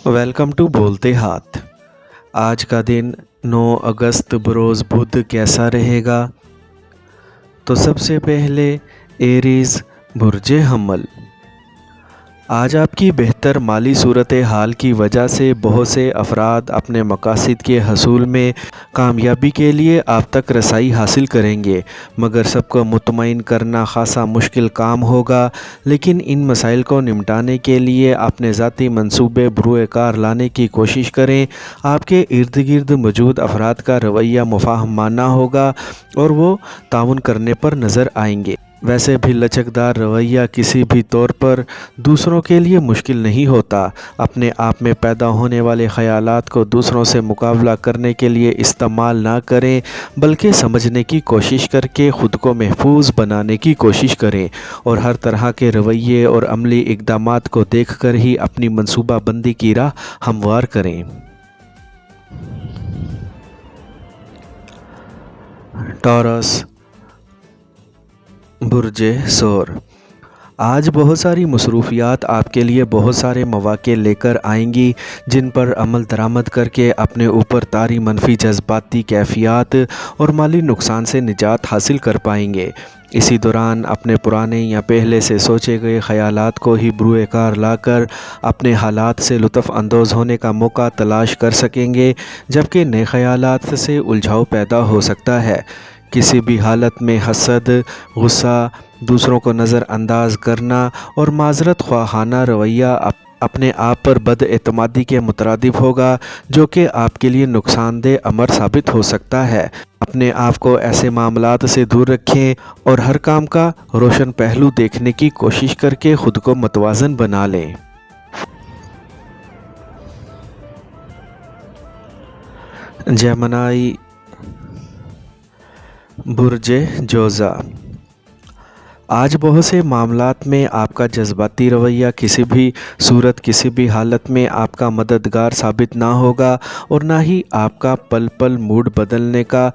Welcome to बोलते हाथ। आज का दिन 9 अगस्त बरोज़ बुध कैसा रहेगा? तो सबसे पहले एरीज़ बुर्ज हम्मल। आज आपकी बेहतर माली सूरत हाल की वजह से बहुत से अफराद अपने मकासद के हसूल में कामयाबी के लिए आप तक रसाई हासिल करेंगे, मगर सबको मुतमईन करना खासा मुश्किल काम होगा। लेकिन इन मसाइल को निपटाने के लिए अपने ज़ाती मंसूबे बरूए कार लाने की कोशिश करें। आपके इर्द गिर्द मौजूद अफराद का रवैया मुफाहमाना होगा और वो ताउन करने पर नज़र आएंगे। वैसे भी लचकदार रवैया किसी भी तौर पर दूसरों के लिए मुश्किल नहीं होता। अपने आप में पैदा होने वाले ख़यालात को दूसरों से मुकाबला करने के लिए इस्तेमाल ना करें, बल्कि समझने की कोशिश करके ख़ुद को महफूज बनाने की कोशिश करें और हर तरह के रवैये और अमली इक़दामात को देख कर ही अपनी मनसूबा बंदी की राह हमवार करें। टॉरस बुर्ज सौर। आज बहुत सारी मसरूफ़ियात आपके लिए बहुत सारे मौक़े लेकर आएंगी, जिन पर अमल दरामद करके अपने ऊपर तारी मनफी जज्बाती कैफियत और माली नुकसान से निजात हासिल कर पाएंगे। इसी दौरान अपने पुराने या पहले से सोचे गए ख़यालात को ही बरूए कार लाकर अपने हालात से लुत्फ़ अंदोज़ होने का मौका तलाश कर सकेंगे, जबकि नए ख़यालात से उलझाव पैदा हो सकता है। किसी भी हालत में हसद, गुस्सा, दूसरों को नज़रअंदाज करना और माज़रत ख्वाहाना रवैया अपने आप पर बदएतमादी के मुतरादिफ होगा, जो कि आपके लिए नुकसानदेह अमर साबित हो सकता है। अपने आप को ऐसे मामलात से दूर रखें और हर काम का रोशन पहलू देखने की कोशिश करके ख़ुद को मतवाज़न बना लें। जेमिनी बुर्ज जोज़ा। आज बहुत से मामलात में आपका जज्बाती रवैया किसी भी सूरत किसी भी हालत में आपका मददगार साबित ना होगा और ना ही आपका पल पल मूड बदलने का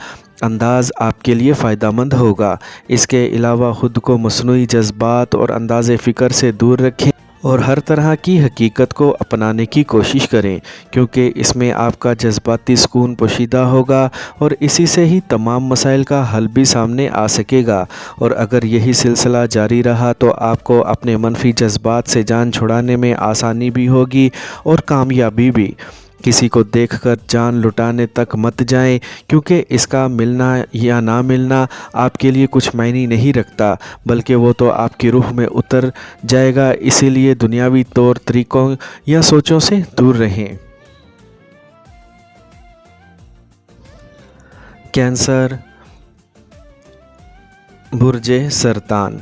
अंदाज़ आपके लिए फ़ायदेमंद होगा। इसके अलावा ख़ुद को मसनूई जज्बात और अंदाज़े फ़िक्र से दूर रखें और हर तरह की हकीकत को अपनाने की कोशिश करें, क्योंकि इसमें आपका जज्बाती सुकून पोशीदा होगा और इसी से ही तमाम मसाइल का हल भी सामने आ सकेगा। और अगर यही सिलसिला जारी रहा तो आपको अपने मनफी जज्बात से जान छुड़ाने में आसानी भी होगी और कामयाबी भी। किसी को देखकर जान लुटाने तक मत जाएं, क्योंकि इसका मिलना या ना मिलना आपके लिए कुछ मायने नहीं रखता, बल्कि वो तो आपकी रूह में उतर जाएगा। इसीलिए दुनियावी तौर तरीक़ों या सोचों से दूर रहें। कैंसर बुर्ज सरतान।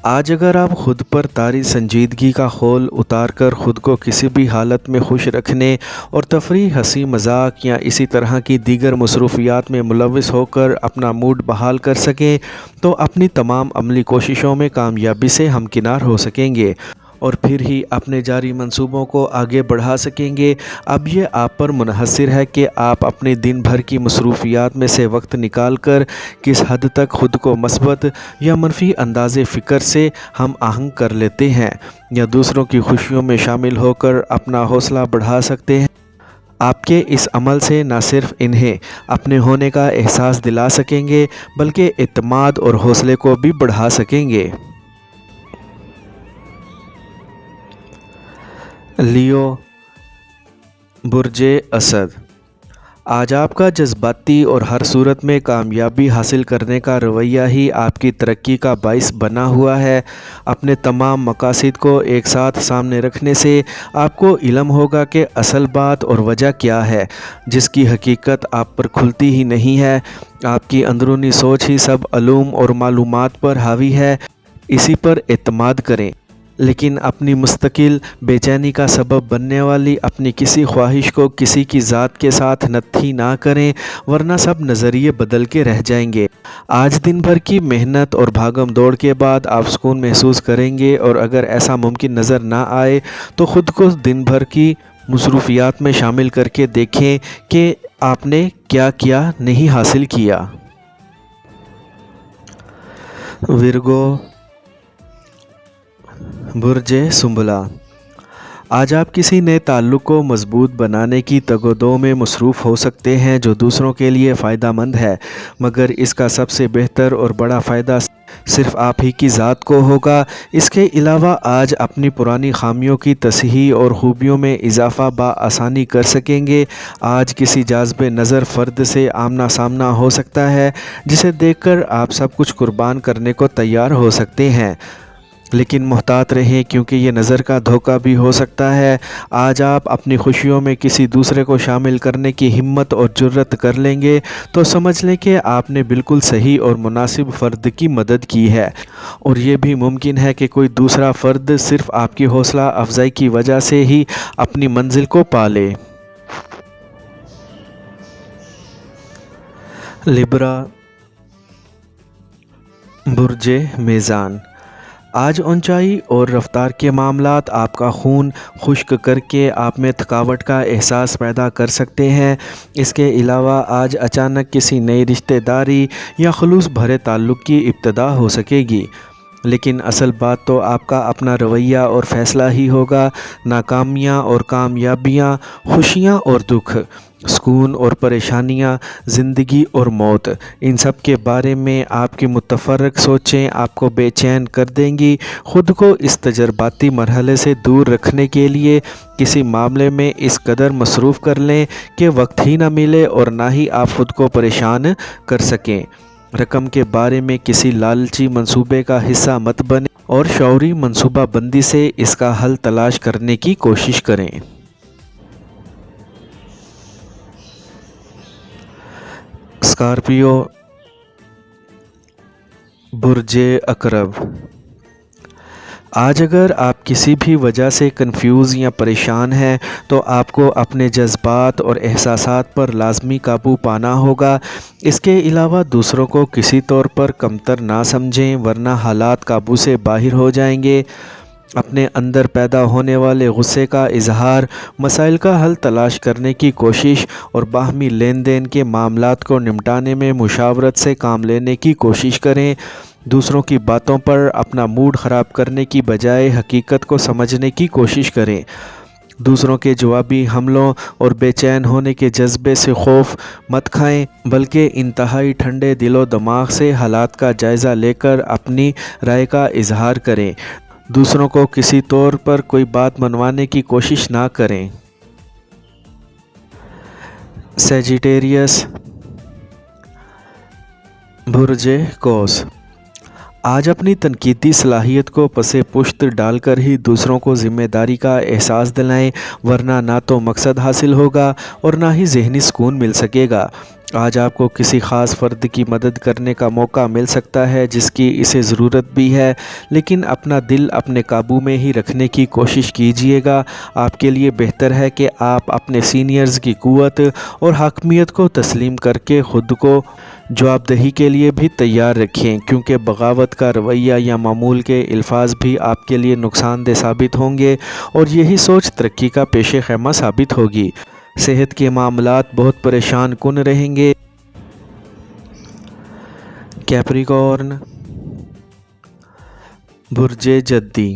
आज अगर आप ख़ुद पर तारी संजीदगी का खोल उतार कर ख़ुद को किसी भी हालत में खुश रखने और तफरीह, हंसी मजाक या इसी तरह की दीगर मसरूफ़ियात में मुलव्वस होकर अपना मूड बहाल कर सकें, तो अपनी तमाम अमली कोशिशों में कामयाबी से हमकिनार हो सकेंगे और फिर ही अपने जारी मंसूबों को आगे बढ़ा सकेंगे। अब ये आप पर मुनहसर है कि आप अपने दिन भर की मसरूफ़ियात में से वक्त निकाल कर किस हद तक ख़ुद को मस्बत या मनफी अंदाज़े फ़िक्र से हम आहंग कर लेते हैं या दूसरों की खुशियों में शामिल होकर अपना हौसला बढ़ा सकते हैं। आपके इस अमल से न सिर्फ इन्हें अपने होने का एहसास दिला सकेंगे, बल्कि एतमाद और हौसले को भी बढ़ा सकेंगे। लियो बुर्ज असद। आज आपका जज्बाती और हर सूरत में कामयाबी हासिल करने का रवैया ही आपकी तरक्की का बाइस बना हुआ है। अपने तमाम मकासद को एक साथ सामने रखने से आपको इल्म होगा कि असल बात और वजह क्या है, जिसकी हकीकत आप पर खुलती ही नहीं है। आपकी अंदरूनी सोच ही सब अलूम और मालूमात पर हावी है। इसी पर एतमाद करें, लेकिन अपनी मुस्तकिल बेचैनी का सबब बनने वाली अपनी किसी ख्वाहिश को किसी की ज़ात के साथ नत्थी ना करें, वरना सब नज़रिए बदल के रह जाएंगे। आज दिन भर की मेहनत और भागम दौड़ के बाद आप सुकून महसूस करेंगे, और अगर ऐसा मुमकिन नज़र ना आए तो ख़ुद को दिन भर की मसरूफ़ियात में शामिल करके देखें कि आपने क्या क्या नहीं हासिल किया। विर्गो बुर्ज सुंबला। آج آپ کسی نئے تعلق کو مضبوط بنانے کی تگ و دو میں مصروف ہو سکتے ہیں جو دوسروں کے لیے فائدہ مند ہے، مگر اس کا سب سے بہتر اور بڑا فائدہ صرف آپ ہی کی ذات کو ہوگا۔ اس کے علاوہ آج اپنی پرانی خامیوں کی تصحیح اور خوبیوں میں اضافہ بآسانی کر سکیں گے۔ آج کسی جاذب نظر فرد سے آمنا سامنا ہو سکتا ہے جسے دیکھ کر آپ سب کچھ قربان کرنے کو تیار ہو سکتے ہیں، لیکن محتاط رہیں کیونکہ یہ نظر کا دھوکہ بھی ہو سکتا ہے۔ آج آپ اپنی خوشیوں میں کسی دوسرے کو شامل کرنے کی ہمت اور جرأت کر لیں گے تو سمجھ لیں کہ آپ نے بالکل صحیح اور مناسب فرد کی مدد کی ہے، اور یہ بھی ممکن ہے کہ کوئی دوسرا فرد صرف آپ کی حوصلہ افزائی کی وجہ سے ہی اپنی منزل کو پا لے۔ لبرا، برج میزان۔ آج اونچائی اور رفتار کے معاملات آپ کا خون خشک کر کے آپ میں تھکاوٹ کا احساس پیدا کر سکتے ہیں۔ اس کے علاوہ آج اچانک کسی نئی رشتہ داری یا خلوص بھرے تعلق کی ابتدا ہو سکے گی، لیکن اصل بات تو آپ کا اپنا رویہ اور فیصلہ ہی ہوگا۔ ناکامیاں اور کامیابیاں، خوشیاں اور دکھ، سکون اور پریشانیاں، زندگی اور موت، ان سب کے بارے میں آپ کی متفرق سوچیں آپ کو بے چین کر دیں گی۔ خود کو اس تجرباتی مرحلے سے دور رکھنے کے لیے کسی معاملے میں اس قدر مصروف کر لیں کہ وقت ہی نہ ملے اور نہ ہی آپ خود کو پریشان کر سکیں۔ رقم کے بارے میں کسی لالچی منصوبے کا حصہ مت بنیں اور شعوری منصوبہ بندی سے اس کا حل تلاش کرنے کی کوشش کریں۔ اسکارپیو، برج عقرب۔ آج اگر آپ کسی بھی وجہ سے کنفیوز یا پریشان ہیں تو آپ کو اپنے جذبات اور احساسات پر لازمی قابو پانا ہوگا۔ اس کے علاوہ دوسروں کو کسی طور پر کمتر نہ سمجھیں ورنہ حالات قابو سے باہر ہو جائیں گے۔ اپنے اندر پیدا ہونے والے غصے کا اظہار، مسائل کا حل تلاش کرنے کی کوشش اور باہمی لین دین کے معاملات کو نمٹانے میں مشاورت سے کام لینے کی کوشش کریں۔ دوسروں کی باتوں پر اپنا موڈ خراب کرنے کی بجائے حقیقت کو سمجھنے کی کوشش کریں۔ دوسروں کے جوابی حملوں اور بے چین ہونے کے جذبے سے خوف مت کھائیں، بلکہ انتہائی ٹھنڈے دل و دماغ سے حالات کا جائزہ لے کر اپنی رائے کا اظہار کریں۔ دوسروں کو کسی طور پر کوئی بات منوانے کی کوشش نہ کریں۔ سیجیٹیریس، برج قوس۔ آج اپنی تنقیدی صلاحیت کو پس پشت ڈال کر ہی دوسروں کو ذمہ داری کا احساس دلائیں، ورنہ نہ تو مقصد حاصل ہوگا اور نہ ہی ذہنی سکون مل سکے گا۔ آج آپ کو کسی خاص فرد کی مدد کرنے کا موقع مل سکتا ہے جس کی اسے ضرورت بھی ہے، لیکن اپنا دل اپنے قابو میں ہی رکھنے کی کوشش کیجیے گا۔ آپ کے لیے بہتر ہے کہ آپ اپنے سینئرز کی قوت اور حاکمیت کو تسلیم کر کے خود کو جواب دہی کے لیے بھی تیار رکھیں، کیونکہ بغاوت کا رویہ یا معمول کے الفاظ بھی آپ کے لیے نقصان دہ ثابت ہوں گے اور یہی سوچ ترقی کا پیش خیمہ ثابت ہوگی۔ صحت کے معاملات بہت پریشان کن رہیں گے۔ کیپریکارن، برج جدی۔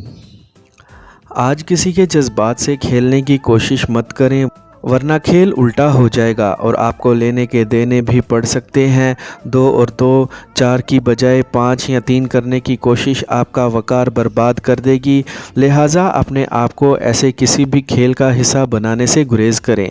آج کسی کے جذبات سے کھیلنے کی کوشش مت کریں ورنہ کھیل الٹا ہو جائے گا اور آپ کو لینے کے دینے بھی پڑ سکتے ہیں۔ 2 اور 2 4 کی بجائے 5 یا 3 کرنے کی کوشش آپ کا وقار برباد کر دے گی، لہٰذا اپنے آپ کو ایسے کسی بھی کھیل کا حصہ بنانے سے گریز کریں۔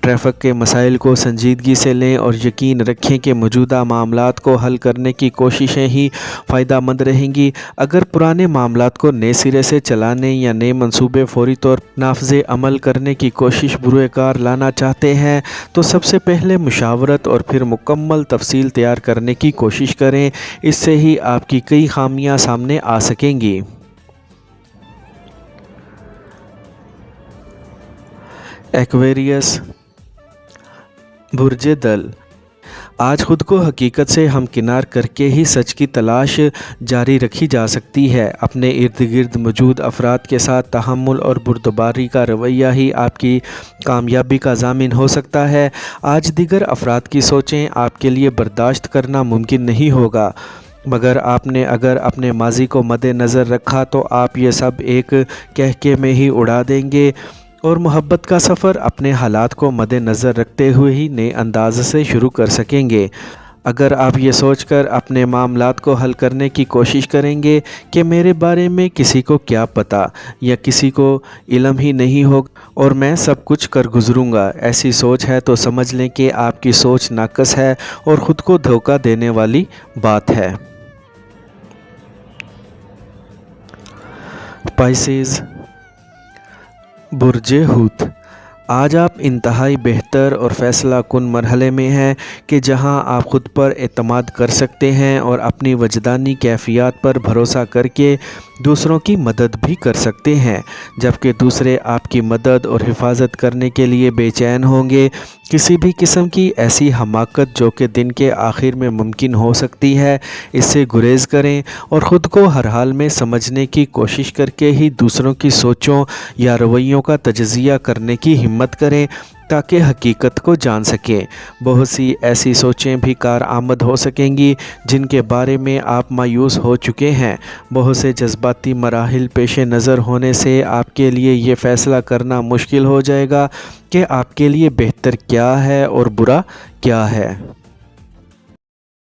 ٹریفک کے مسائل کو سنجیدگی سے لیں اور یقین رکھیں کہ موجودہ معاملات کو حل کرنے کی کوششیں ہی فائدہ مند رہیں گی۔ اگر پرانے معاملات کو نئے سرے سے چلانے یا نئے منصوبے فوری طور پر نافذ عمل کرنے کی کوشش بروئے کار لانا چاہتے ہیں تو سب سے پہلے مشاورت اور پھر مکمل تفصیل تیار کرنے کی کوشش کریں۔ اس سے ہی آپ کی کئی خامیاں سامنے آ سکیں گی۔ ایکویریس، برج دل۔ آج خود کو حقیقت سے ہمکنار کر کے ہی سچ کی تلاش جاری رکھی جا سکتی ہے۔ اپنے ارد گرد موجود افراد کے ساتھ تحمل اور بردباری کا رویہ ہی آپ کی کامیابی کا ضامن ہو سکتا ہے۔ آج دیگر افراد کی سوچیں آپ کے لیے برداشت کرنا ممکن نہیں ہوگا۔ मगर आपने अगर अपने माजी को मद्देनज़र रखा तो आप ये सब एक कहके में ही उड़ा देंगे और मोहब्बत का सफ़र अपने हालात को मद्देनज़र रखते हुए ही नए अंदाज से शुरू कर सकेंगे। अगर आप ये सोचकर अपने मामलात को हल करने की कोशिश करेंगे कि मेरे बारे में किसी को क्या पता या किसी को इल्म ही नहीं हो और मैं सब कुछ कर गुज़रूँगा, ऐसी सोच है तो समझ लें कि आपकी सोच नाकस है और ख़ुद को धोखा देने वाली बात है। पाइसेस, बुर्जे हूत, आज आप इंतहाई बेहतर और फ़ैसला कुन मरहले में हैं कि जहां आप ख़ुद पर एतमाद कर सकते हैं और अपनी वजदानी कैफ़ियत पर भरोसा करके दूसरों की मदद भी कर सकते हैं, जबकि दूसरे आपकी मदद और हिफाजत करने के लिए बेचैन होंगे। किसी भी किस्म की ऐसी हमाकत जो कि दिन के आखिर में मुमकिन हो सकती है, इससे गुरेज़ करें और ख़ुद को हर हाल में समझने की कोशिश करके ही दूसरों की सोचों या रवैयों का तजज़िया करने की हिम्मत करें ताकि हकीकत को जान सकें। बहुत सी ऐसी सोचें भी कारआमद हो सकेंगी जिनके बारे में आप मायूस हो चुके हैं। बहुत से जज्बाती मराहिल पेश नज़र होने से आपके लिए ये फ़ैसला करना मुश्किल हो जाएगा कि आपके लिए बेहतर क्या है और बुरा क्या है।